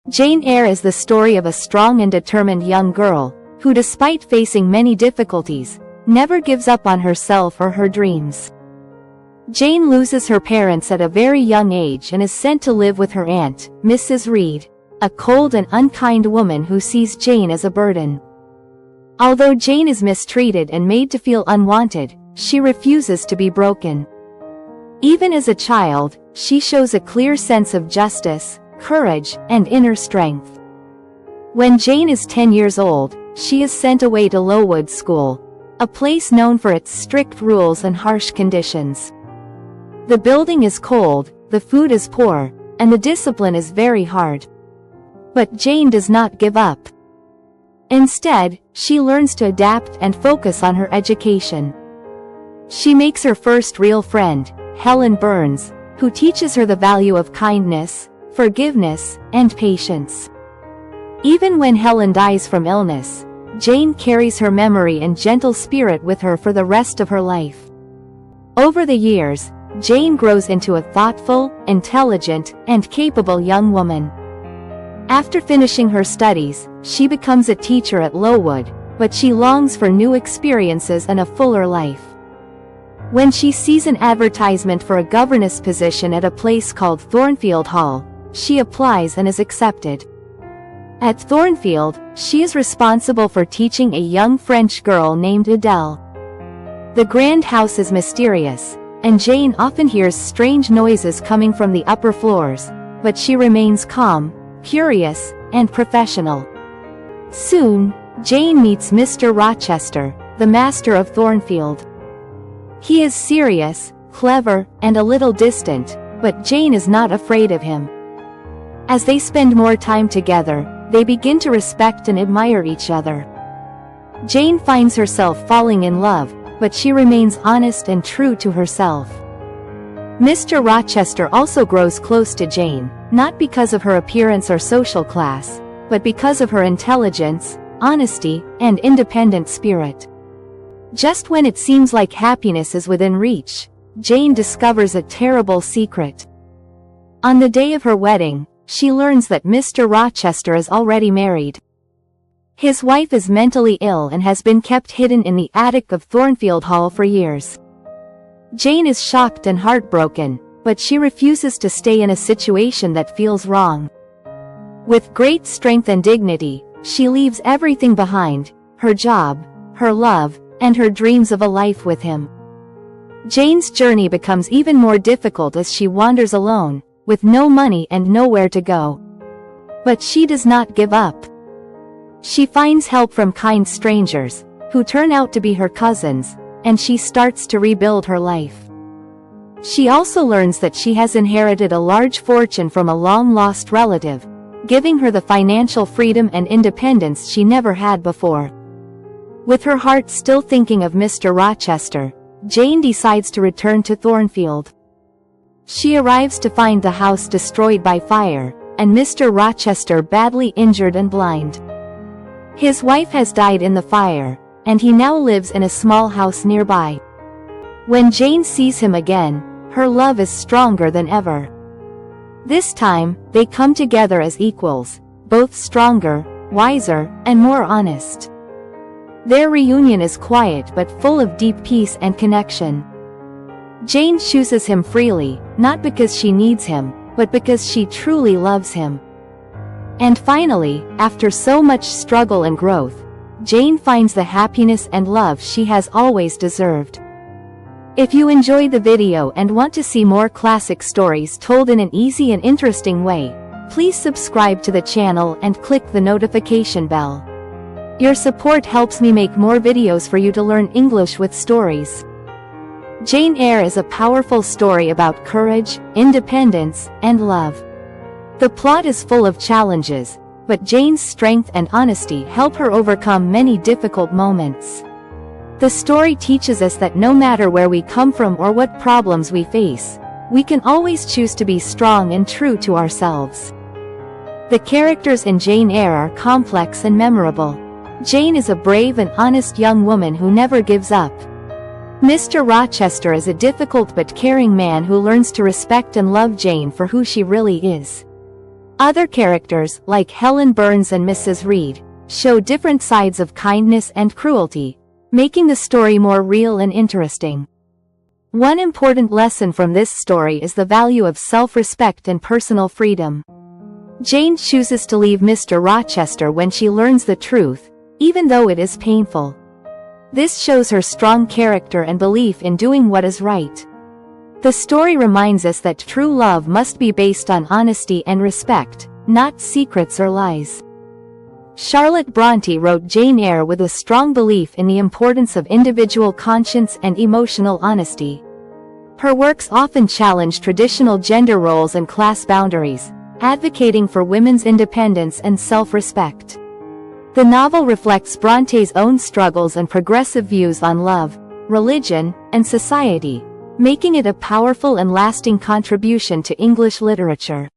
Jane Eyre is the story of a strong and determined young girl, who despite facing many difficulties, never gives up on herself or her dreams. Jane loses her parents at a very young age and is sent to live with her aunt, Mrs. Reed, a cold and unkind woman who sees Jane as a burden. Although Jane is mistreated and made to feel unwanted, she refuses to be broken. Even as a child, she shows a clear sense of justice, courage, and inner strength. When Jane is 10 years old, she is sent away to Lowood School, a place known for its strict rules and harsh conditions. The building is cold, the food is poor, and the discipline is very hard. But Jane does not give up. Instead, she learns to adapt and focus on her education. She makes her first real friend, Helen Burns, who teaches her the value of kindness, forgiveness, and patience. Even when Helen dies from illness, Jane carries her memory and gentle spirit with her for the rest of her life. Over the years, Jane grows into a thoughtful, intelligent, and capable young woman. After finishing her studies, she becomes a teacher at Lowood, but she longs for new experiences and a fuller life. When she sees an advertisement for a governess position at a place called Thornfield Hall, she applies and is accepted. At Thornfield, she is responsible for teaching a young French girl named Adele. The grand house is mysterious, and Jane often hears strange noises coming from the upper floors, but she remains calm, curious, and professional. Soon, Jane meets Mr. Rochester, the master of Thornfield. He is serious, clever, and a little distant, but Jane is not afraid of him. As they spend more time together, they begin to respect and admire each other. Jane finds herself falling in love, but she remains honest and true to herself. Mr. Rochester also grows close to Jane, not because of her appearance or social class, but because of her intelligence, honesty, and independent spirit. Just when it seems like happiness is within reach, Jane discovers a terrible secret. On the day of her wedding, she learns that Mr. Rochester is already married. His wife is mentally ill and has been kept hidden in the attic of Thornfield Hall for years. Jane is shocked and heartbroken, but she refuses to stay in a situation that feels wrong. With great strength and dignity, she leaves everything behind, her job, her love, and her dreams of a life with him. Jane's journey becomes even more difficult as she wanders alone, with no money and nowhere to go. But she does not give up. She finds help from kind strangers, who turn out to be her cousins, and she starts to rebuild her life. She also learns that she has inherited a large fortune from a long-lost relative, giving her the financial freedom and independence she never had before. With her heart still thinking of Mr. Rochester, Jane decides to return to Thornfield. She arrives to find the house destroyed by fire, and Mr. Rochester badly injured and blind. His wife has died in the fire, and he now lives in a small house nearby. When Jane sees him again, her love is stronger than ever. This time, they come together as equals, both stronger, wiser, and more honest. Their reunion is quiet but full of deep peace and connection. Jane chooses him freely, not because she needs him, but because she truly loves him. And finally, after so much struggle and growth, Jane finds the happiness and love she has always deserved. If you enjoyed the video and want to see more classic stories told in an easy and interesting way, please subscribe to the channel and click the notification bell. Your support helps me make more videos for you to learn English with stories. Jane Eyre is a powerful story about courage, independence, and love. The plot is full of challenges, but Jane's strength and honesty help her overcome many difficult moments. The story teaches us that no matter where we come from or what problems we face, we can always choose to be strong and true to ourselves. The characters in Jane Eyre are complex and memorable. Jane is a brave and honest young woman who never gives up. Mr. Rochester is a difficult but caring man who learns to respect and love Jane for who she really is. Other characters, like Helen Burns and Mrs. Reed, show different sides of kindness and cruelty, making the story more real and interesting. One important lesson from this story is the value of self-respect and personal freedom. Jane chooses to leave Mr. Rochester when she learns the truth, even though it is painful. This shows her strong character and belief in doing what is right. The story reminds us that true love must be based on honesty and respect, not secrets or lies. Charlotte Brontë wrote Jane Eyre with a strong belief in the importance of individual conscience and emotional honesty. Her works often challenge traditional gender roles and class boundaries, advocating for women's independence and self-respect. The novel reflects Bronte's own struggles and progressive views on love, religion, and society, making it a powerful and lasting contribution to English literature.